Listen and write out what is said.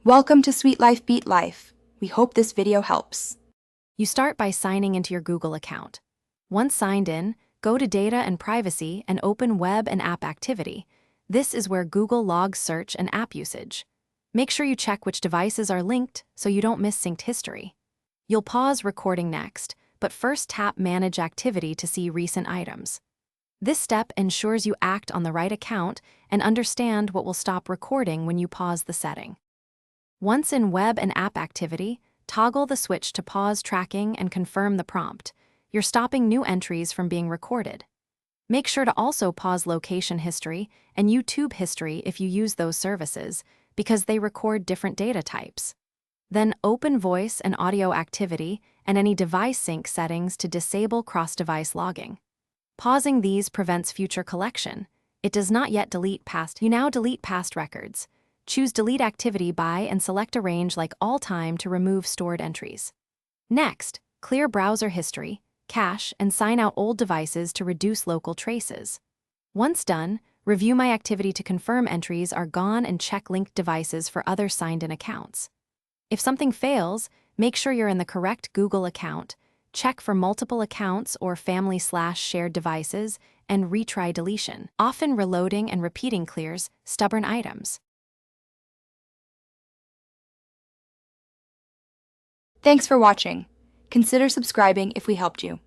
Welcome to Sweet Life Beat Life. We hope this video helps. You start by signing into your Google account. Once signed in, go to Data and Privacy and open Web and App Activity. This is where Google logs search and app usage. Make sure you check which devices are linked so you don't miss synced history. You'll pause recording next, but first tap Manage Activity to see recent items. This step ensures you act on the right account and understand what will stop recording when you pause the setting. Once in Web and App Activity, toggle the switch to pause tracking and confirm the prompt. You're stopping new entries from being recorded. Make sure to also pause location history and YouTube history if you use those services, because they record different data types. Then open Voice and Audio Activity and any device sync settings to disable cross-device logging. Pausing these prevents future collection. It does not yet delete past. You now delete past records. Choose Delete Activity by and select Arrange like all time to remove stored entries. Next, clear browser history, cache, and sign out old devices to reduce local traces. Once done, review My Activity to confirm entries are gone and check linked devices for other signed-in accounts. If something fails, make sure you're in the correct Google account, check for multiple accounts or family/shared devices, and retry deletion. Often reloading and repeating clears stubborn items. Thanks for watching. Consider subscribing if we helped you.